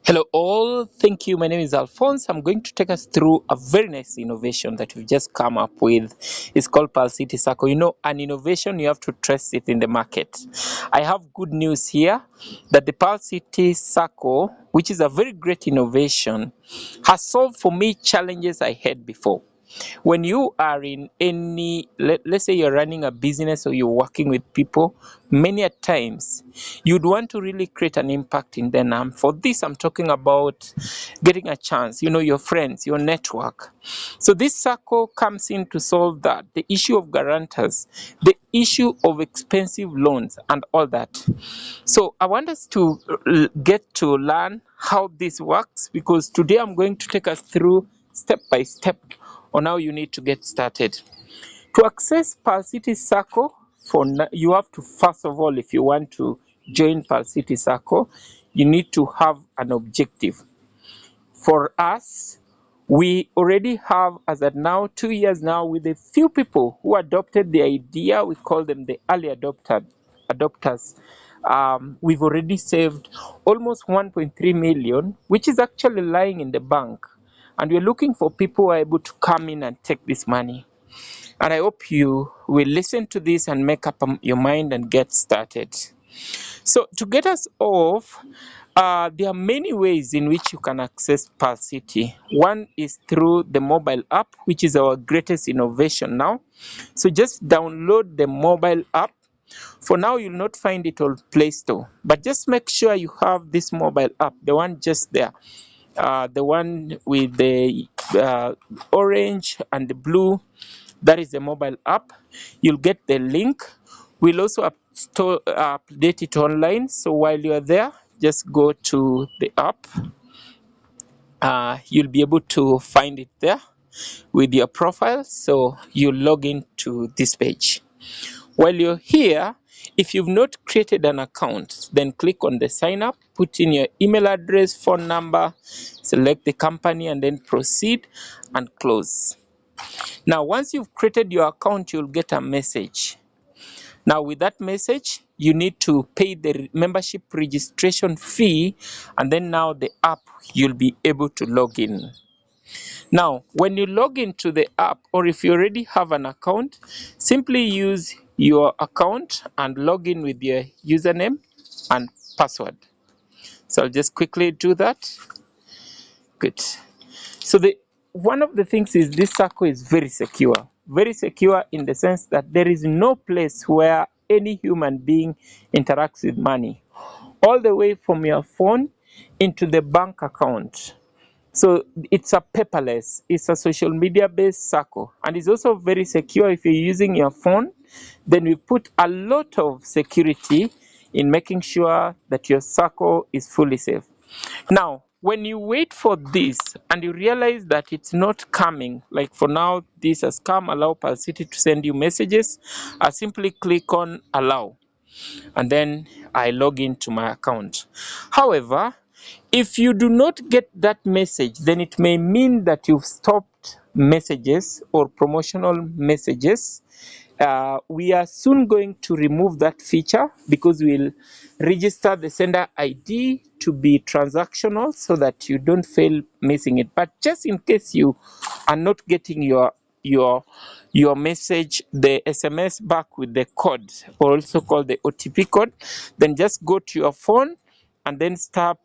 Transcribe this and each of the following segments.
Hello all, thank you. My name is Alphonse. I'm going to take us through a very nice innovation that we've just come up with. It's called Palscity Sacco. An innovation, you have to trust it in the market. I have good news here that the Palscity Sacco, which is a very great innovation, has solved for me challenges I had before. When you are in any, let's say you're running a business or you're working with people, many a times you'd want to really create an impact in them. For this, I'm talking about getting a chance, your friends, your network. So this circle comes in to solve that, the issue of guarantors, the issue of expensive loans and all that. So I want us to get to learn how this works, because today I'm going to take us through step by step on how you need to get started. To access Palscity Sacco, you have to, first of all, if you want to join Palscity Sacco, you need to have an objective. For us, we already have, as at now, 2 years now, with a few people who adopted the idea. We call them the early adopters. We've already saved almost 1.3 million, which is actually lying in the bank. And we're looking for people who are able to come in and take this money. And I hope you will listen to this and make up your mind and get started. So to get us off, there are many ways in which you can access Palscity. One is through the mobile app, which is our greatest innovation now. So just download the mobile app. For now, you'll not find it on Play Store, but just make sure you have this mobile app, the one just there, the one with the orange and the blue. That is the mobile app. You'll get the link. We'll also update it online. So while you're there, just go to the app. You'll be able to find it there with your profile. So you log into this page. While you're here, if you've not created an account, then click on the sign up, put in your email address, phone number, select the company, and then proceed and close. Now, once you've created your account, you'll get a message. Now, with that message, you need to pay the membership registration fee, and then now the app, you'll be able to log in. Now, when you log into the app, or if you already have an account, simply use your account and log in with your username and password. So I'll just quickly do that. Good. So one of the things is this circle is very secure. Very secure in the sense that there is no place where any human being interacts with money, all the way from your phone into the bank account. So it's a paperless, it's a social media based circle, and it's also very secure. If you're using your phone, then we put a lot of security in making sure that your circle is fully safe. Now, when you wait for this and you realize that it's not coming, like for now, this has come, allow Palscity to send you messages, I simply click on allow, and then I log into my account. However, if you do not get that message, then it may mean that you've stopped messages or promotional messages. We are soon going to remove that feature, because we'll register the sender ID to be transactional so that you don't fail missing it. But just in case you are not getting your message, the SMS back with the code, or also called the OTP code, then just go to your phone and then type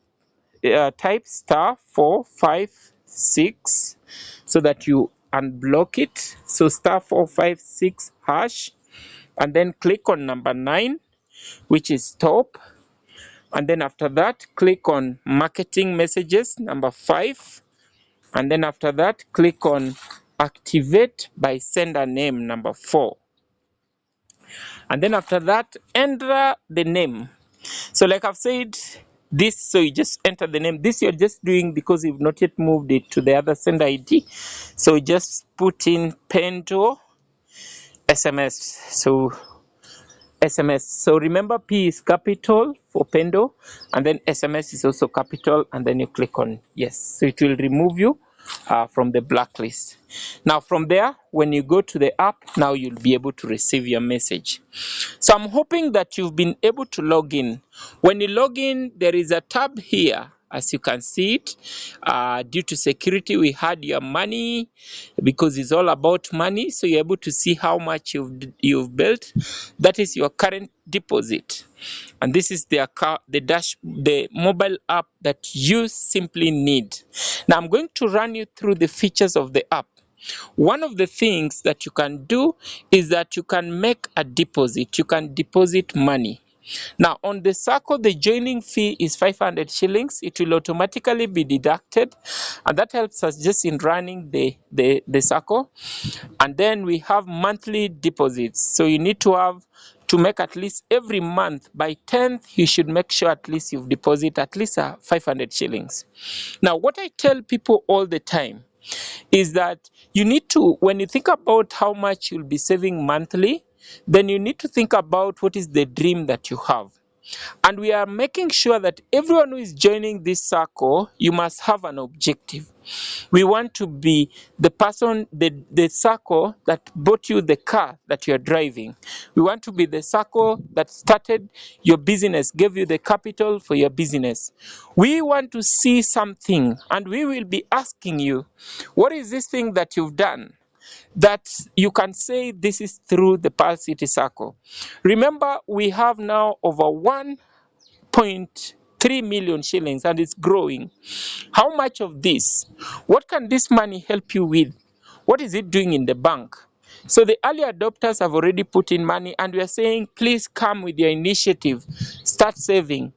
*456 so that you unblock it. So *456#, and then click on number 9, which is stop. And then after that, click on marketing messages, number 5. And then after that, click on activate by sender name, number 4. And then after that, enter the name. So like I've said, so you just enter the name. This you're just doing because you've not yet moved it to the other sender ID. So just put in Pendo SMS. So SMS. So remember, P is capital for Pendo, and then SMS is also capital, and then you click on yes. So it will remove you from the blacklist. Now from there, when you go to the app, now you'll be able to receive your message. So I'm hoping that you've been able to log in. When you log in, there is a tab here as you can see it. Due to security, we had your money because it's all about money. So you're able to see how much you've built. That is your current deposit. And this is the account, the mobile app that you simply need. Now I'm going to run you through the features of the app. One of the things that you can do is that you can make a deposit. You can deposit money. Now, on the Sacco, the joining fee is 500 shillings. It will automatically be deducted, and that helps us just in running the Sacco. And then we have monthly deposits. So you need to make at least every month by 10th, you should make sure at least you've deposited at least 500 shillings. Now, what I tell people all the time is that you need to, when you think about how much you'll be saving monthly, then you need to think about what is the dream that you have. And we are making sure that everyone who is joining this circle, you must have an objective. We want to be the person, the circle that bought you the car that you're driving. We want to be the circle that started your business, gave you the capital for your business. We want to see something, and we will be asking you, what is this thing that you've done that you can say this is through the Palscity Sacco? Remember, we have now over 1.3 million shillings, and it's growing. How much of this? What can this money help you with? What is it doing in the bank? So the early adopters have already put in money, and we are saying, please come with your initiative, start saving.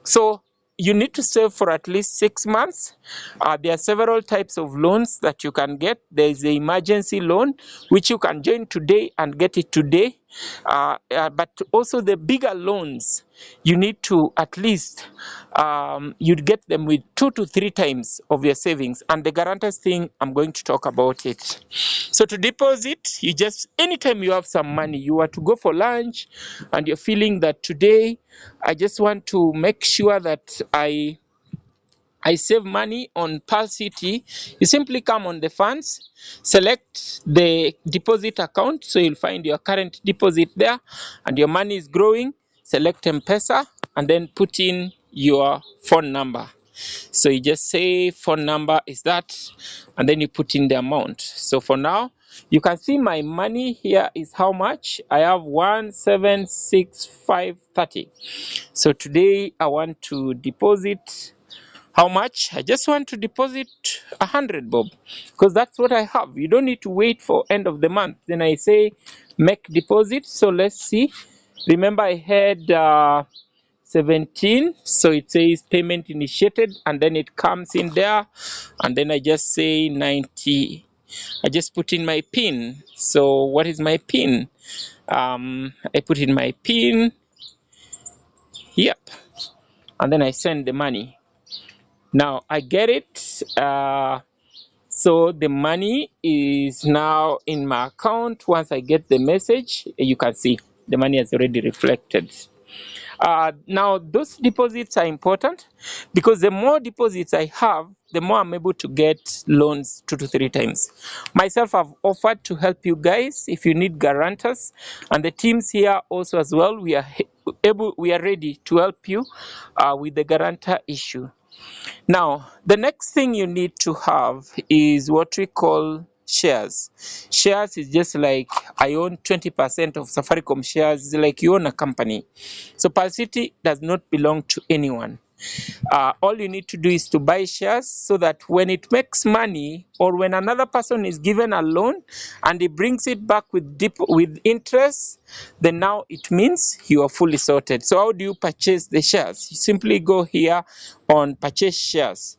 So you need to save for at least 6 months. There are several types of loans that you can get. There is the emergency loan, which you can join today and get it today. But also the bigger loans, you need to at least, you'd get them with 2 to 3 times of your savings. And the guarantors thing, I'm going to talk about it. So to deposit, you just, anytime you have some money, you are to go for lunch and you're feeling that today, I just want to make sure that I save money on Palscity. You simply come on the funds, select the deposit account, so you'll find your current deposit there, and your money is growing. Select M-Pesa, and then put in your phone number. So you just say phone number is that, and then you put in the amount. So for now, you can see my money here is how much. I have 1,765.30. So today I want to deposit how much? I just want to deposit 100 bob, because that's what I have. You don't need to wait for end of the month. Then I say make deposit. So let's see. Remember I had 17, so it says payment initiated, and then it comes in there, and then I just say 90. I just put in my pin. So what is my pin? I put in my pin. Yep. And then I send the money. Now I get it. So the money is now in my account. Once I get the message, you can see the money has already reflected. Now those deposits are important, because the more deposits I have, the more I'm able to get loans 2 to 3 times. Myself, I've offered to help you guys if you need guarantors, and the teams here also as well. We are ready to help you with the guarantor issue. Now, the next thing you need to have is what we call shares. Shares is just like I own 20% of Safaricom shares, it's like you own a company. So Palscity does not belong to anyone. All you need to do is to buy shares, so that when it makes money, or when another person is given a loan and he brings it back with interest, then now it means you are fully sorted. So how do you purchase the shares? You simply go here on purchase shares.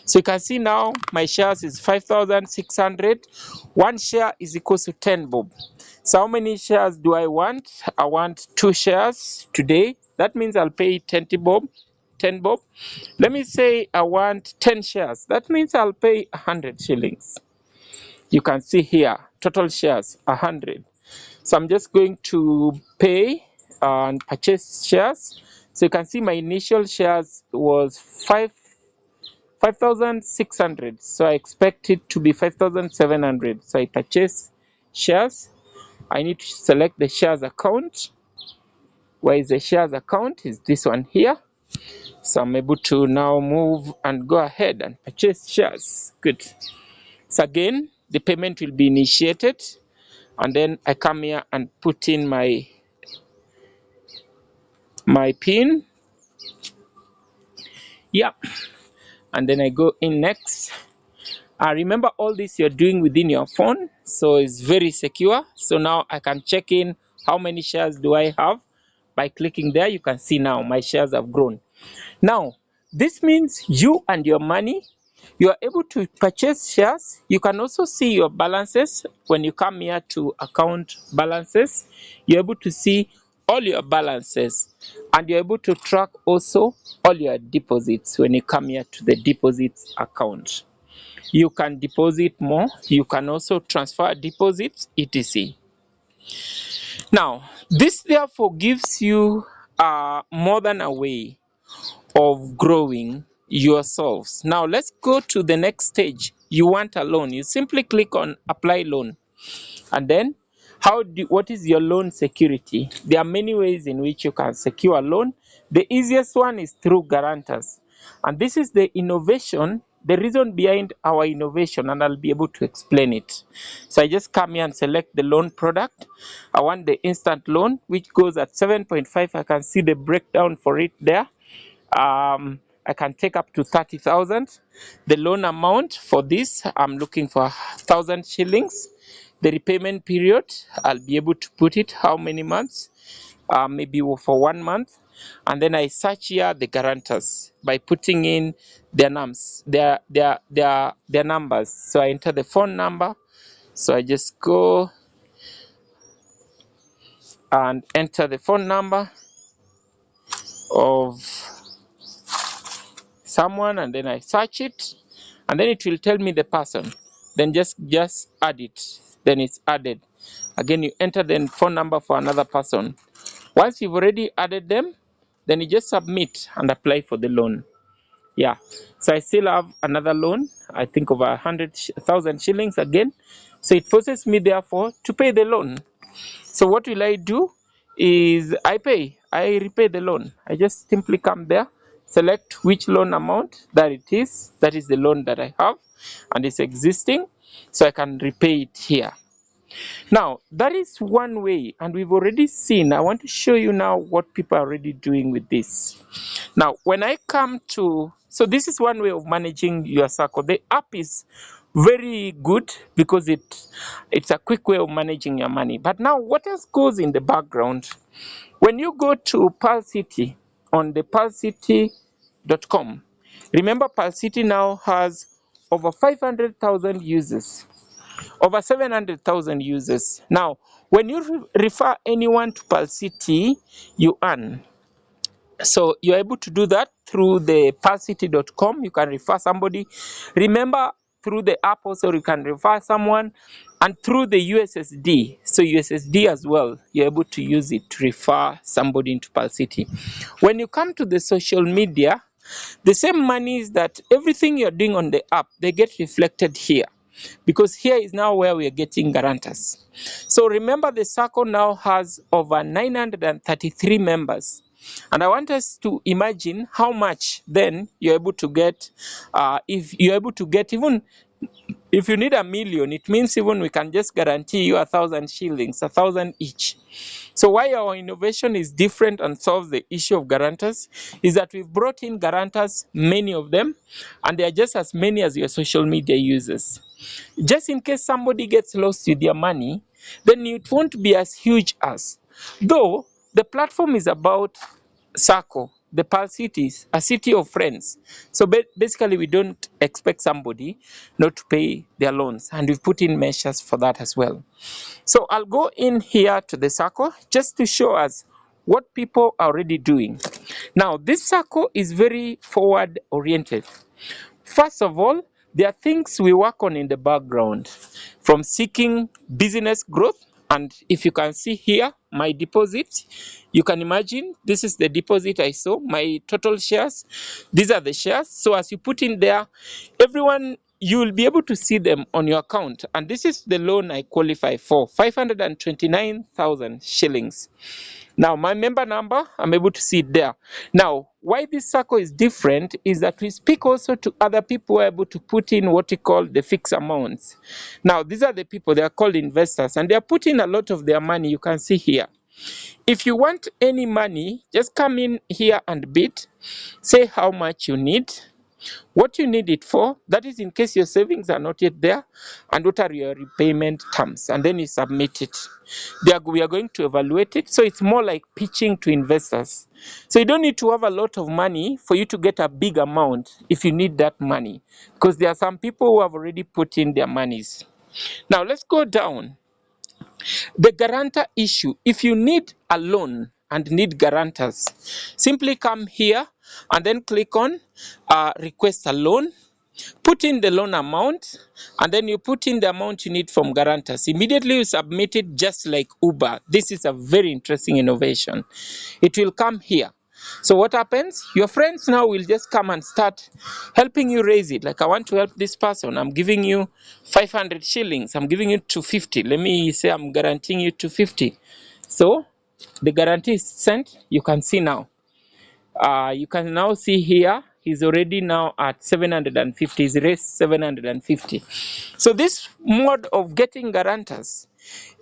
So you can see now my shares is 5,600. One share is equals to 10 bob. So how many shares do I want? I want 2 shares today. That means I'll pay 20 bob. 10 bob. Let me say I want 10 shares. That means I'll pay 100 shillings. You can see here, total shares 100. So I'm just going to pay and purchase shares. So you can see my initial shares was 5,600. So I expect it to be 5,700. So I purchase shares. I need to select the shares account. Where is the shares account? Is this one here. So I'm able to now move and go ahead and purchase shares. Good. So again, the payment will be initiated, and then I come here and put in my PIN. Yeah, and then I go in next. Remember, all this you're doing within your phone, so it's very secure. So now I can check in how many shares do I have. By clicking there, you can see now my shares have grown. Now, this means you and your money, you are able to purchase shares. You can also see your balances. When you come here to account balances, you're able to see all your balances, and you're able to track also all your deposits when you come here to the deposits account. You can deposit more, you can also transfer deposits, etc. Now, this therefore gives you more than a way of growing yourselves. Now, let's go to the next stage. You want a loan. You simply click on apply loan, and then what is your loan security? There are many ways in which you can secure a loan. The easiest one is through guarantors, and this is the innovation, the reason behind our innovation, and I'll be able to explain it. So I just come here and select the loan product. I want the instant loan, which goes at 7.5. I can see the breakdown for it there. I can take up to 30,000. The loan amount for this, I'm looking for 1,000 shillings. The repayment period, I'll be able to put it how many months, maybe for 1 month. And then I search here the guarantors by putting in their names, their numbers. So I enter the phone number. So I just go and enter the phone number of someone, and then I search it, and then it will tell me the person. Then just add it. Then it's added. Again, you enter the phone number for another person. Once you've already added them, then you just submit and apply for the loan. Yeah. So I still have another loan, I think over 100,000 shillings again. So it forces me therefore to pay the loan. So what will I do is I repay the loan. I just simply come there, select which loan amount that it is. That is the loan that I have and it's existing. So I can repay it here. Now, that is one way, and we've already seen. I want to show you now what people are already doing with this. Now, when I come to, so this is one way of managing your Sacco. The app is very good because it's a quick way of managing your money. But now, what else goes in the background? When you go to Palscity on the palscity.com, remember Palscity now has over 500,000 users, over 700,000 users. Now, when you refer anyone to Palscity, you earn. So you're able to do that through the palscity.com. You can refer somebody. Remember, through the app also you can refer someone, and through the USSD. So USSD as well, you're able to use it to refer somebody into Palscity. When you come to the social media, the same money is that everything you're doing on the app, they get reflected here, because here is now where we are getting guarantors. So remember, the Sacco now has over 933 members. And I want us to imagine how much then you're able to get. If you're able to get, even if you need 1,000,000, it means even we can just guarantee you 1,000 shillings, 1,000 each. So why our innovation is different and solves the issue of guarantors is that we've brought in guarantors, many of them, and they are just as many as your social media users. Just in case somebody gets lost with their money, then it won't be as huge as. Though the platform is about Sacco, the Palscity is a city of friends. So basically, we don't expect somebody not to pay their loans, and we've put in measures for that as well. So I'll go in here to the Sacco just to show us what people are already doing. Now, this Sacco is very forward oriented. First of all, there are things we work on in the background, from seeking business growth. And if you can see here, my deposit, you can imagine this is the deposit I saw, my total shares. These are the shares. So as you put in there, everyone, you will be able to see them on your account. And this is the loan I qualify for, 529,000 shillings. Now, my member number, I'm able to see it there. Now, why this circle is different is that we speak also to other people who are able to put in what we call the fixed amounts. Now, these are the people, they are called investors, and they are putting a lot of their money, you can see here. If you want any money, just come in here and bid, say how much you need, what you need it for, that is in case your savings are not yet there, and what are your repayment terms, and then you submit it. We are going to evaluate it, so it's more like pitching to investors. So you don't need to have a lot of money for you to get a big amount if you need that money, because there are some people who have already put in their monies. Now let's go down. The guarantor issue. If you need a loan and need guarantors, simply come here and then click on request a loan. Put in the loan amount, and then you put in the amount you need from guarantors. Immediately you submit it, just like Uber. This is a very interesting innovation. It will come here. So what happens? Your friends now will just come and start helping you raise it. Like, I want to help this person. I'm giving you 500 shillings. I'm giving you 250. Let me say I'm guaranteeing you 250. So the guarantee is sent. You can see now. You can now see here, he's already now at 750. He's raised 750. So this mode of getting guarantors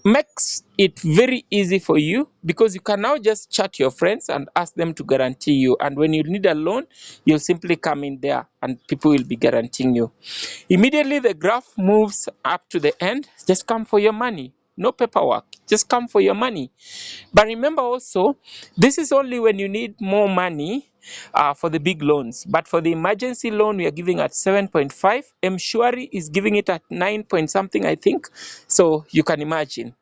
makes it very easy for you, because you can now just chat your friends and ask them to guarantee you. And when you need a loan, you'll simply come in there and people will be guaranteeing you. Immediately the graph moves up to the end. Just come for your money. No paperwork. Just come for your money. But remember also, this is only when you need more money for the big loans. But for the emergency loan, we are giving at 7.5. Mshwari is giving it at 9 point something, I think. So you can imagine.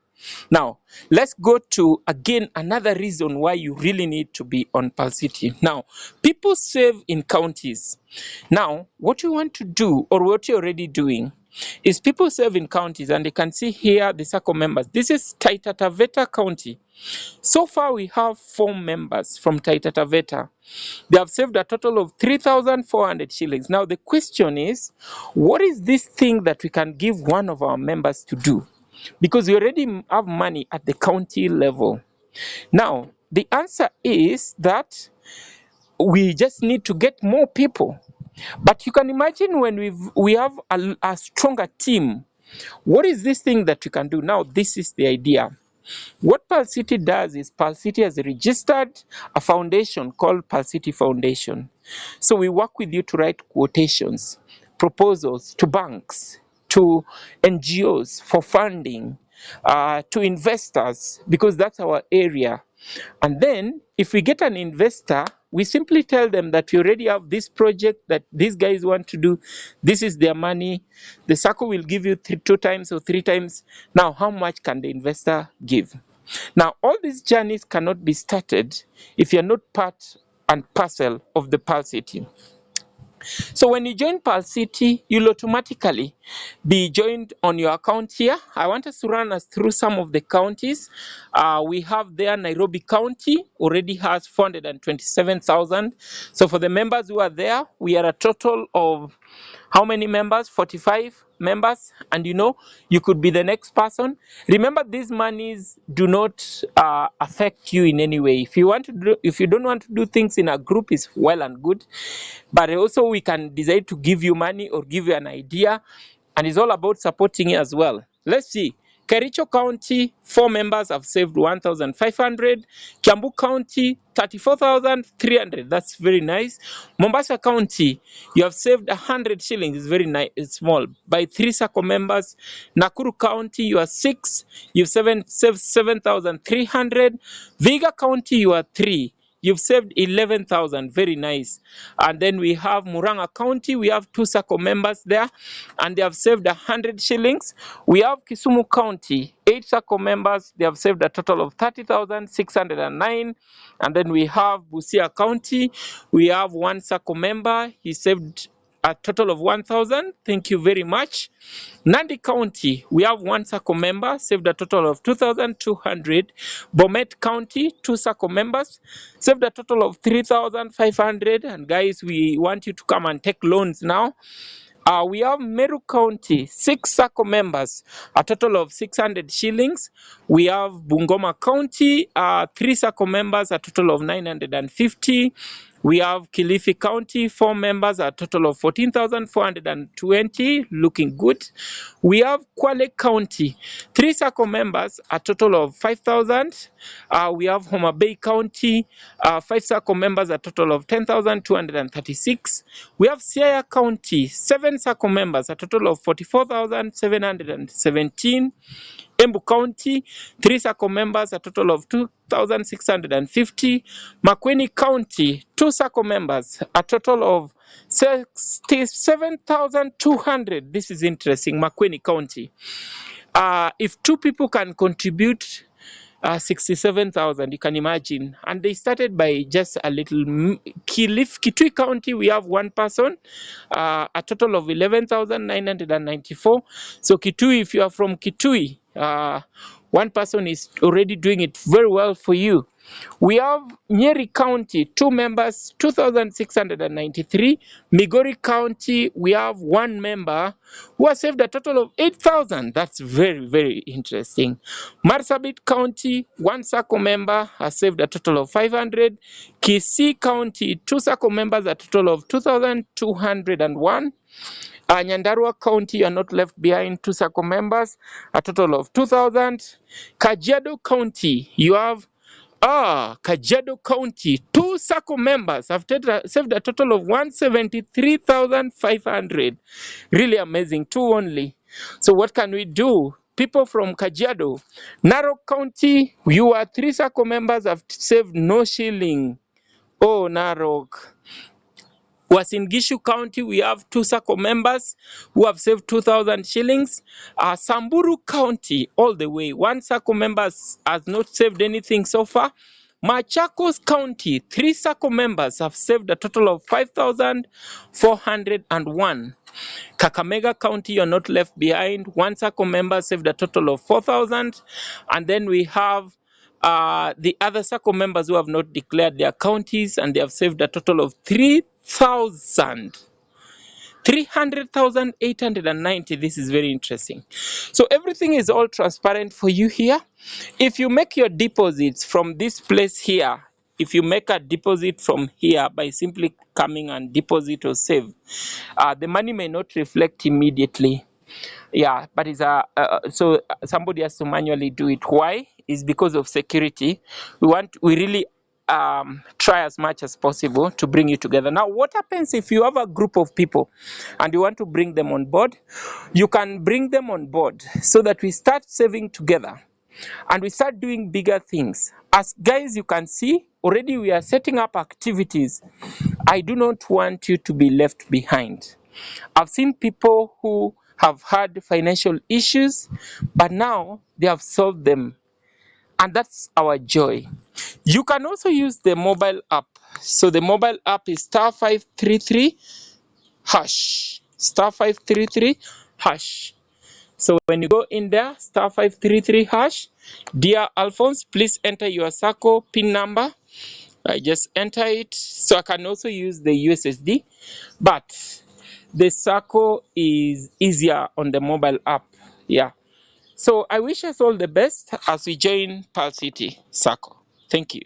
Now, let's go to, again, another reason why you really need to be on Palscity. Now, people save in counties. Now, what you want to do, or what you're already doing, is people save in counties, and you can see here the Sacco members. This is Taita Taveta County. So far, we have 4 members from Taita Taveta. They have saved a total of 3,400 shillings. Now, the question is, what is this thing that we can give one of our members to do? Because we already have money at the county level. Now, the answer is that we just need to get more people. But you can imagine when we have a stronger team, what is this thing that we can do? Now, this is the idea. What Palscity does is Palscity has registered a foundation called Palscity Foundation. So we work with you to write quotations, proposals to banks, to NGOs for funding, to investors, because that's our area. And then if we get an investor, we simply tell them that we already have this project that these guys want to do. This is their money. The Sacco will give you 2 times or 3 times. Now, how much can the investor give? Now, all these journeys cannot be started if you're not part and parcel of the Palscity. So when you join Palscity, you'll automatically be joined on your account here. I want us to run us through some of the counties. We have there Nairobi County already has 427,000. So for the members who are there, we are a total of how many members? 45 members. And you could be the next person. Remember, these monies do not affect you in any way. If you don't want to do things in a group, is well and good. But also we can decide to give you money or give you an idea, and it's all about supporting you as well. Let's see. Kericho County, 4 members have saved 1,500. Kiambu County, 34,300. That's very nice. Mombasa County, you have saved 100 shillings. It's very nice. It's small. By 3 Sacco members. Nakuru County, you are 6. You've saved 7,300. Viga County, you are 3. You've saved 11,000. Very nice. And then we have Muranga County. We have 2 Sacco members there, and they have saved 100 shillings. We have Kisumu County, 8 Sacco members. They have saved a total of 30,609. And then we have Busia County. We have 1 Sacco member. He saved a total of 1,000. Thank you very much. Nandi County, we have 1 Sacco member, saved a total of 2,200. Bomet County, 2 Sacco members, saved a total of 3,500. And guys, we want you to come and take loans now. We have Meru County, 6 Sacco members, a total of 600 shillings. We have Bungoma County, 3 Sacco members, a total of 950. We have Kilifi County, 4 members, a total of 14,420, looking good. We have Kwale County, 3 Sacco members, a total of 5,000. We have Homa Bay County, 5 Sacco members, a total of 10,236. We have Siaya County, 7 Sacco members, a total of 44,717. Embu County, 3 Sacco members, a total of 2,650. Makueni County, 2 Sacco members, a total of 67,200. This is interesting, Makueni County. If 2 people can contribute 67,000, you can imagine. And they started by just a little. Kitui County, we have 1 person, a total of 11,994. So Kitui, if you are from Kitui, 1 person is already doing it very well for you. We have Nyeri County, 2 members, 2,693. Migori County, we have 1 member who has saved a total of 8,000. That's very, very interesting. Marsabit County, 1 Sacco member has saved a total of 500. Kisii County, 2 Sacco members, a total of 2,201. Nyandarua County, you are not left behind, 2 Sacco members, a total of 2,000. Kajiado County, you have Kajiado County, 2 Sacco members have saved a total of 173,500. Really amazing, 2 only. So what can we do? People from Kajiado. Narok County, you are 3 Sacco members have saved no shilling. Oh, Narok. Uasin Gishu County, we have 2 Sacco members who have saved 2,000 shillings. Samburu County, all the way, 1 Sacco member has not saved anything so far. Machakos County, 3 Sacco members have saved a total of 5,401. Kakamega County, you're not left behind. 1 Sacco member saved a total of 4,000. And then we have the other Sacco members who have not declared their counties, and they have saved a total of 300,890. This is very interesting. So everything is all transparent for you here. If you make your deposits from this place here, if you make a deposit from here by simply coming and deposit or save, the money may not reflect immediately. Yeah, but it's so somebody has to manually do it. Why? Is because of security. We really try as much as possible to bring you together. Now, what happens if you have a group of people and you want to bring them on board? You can bring them on board so that we start saving together and we start doing bigger things. As guys, you can see already we are setting up activities. I do not want you to be left behind. I've seen people who have had financial issues, but now they have solved them. And that's our joy. You can also use the mobile app. So the mobile app is *533# *533#. So when you go in there, *533#, dear Alphonse, please enter your Sacco PIN number. I just enter it. So I can also use the USSD, but the Sacco is easier on the mobile app. Yeah. So I wish us all the best as we join Palscity Sacco. Thank you.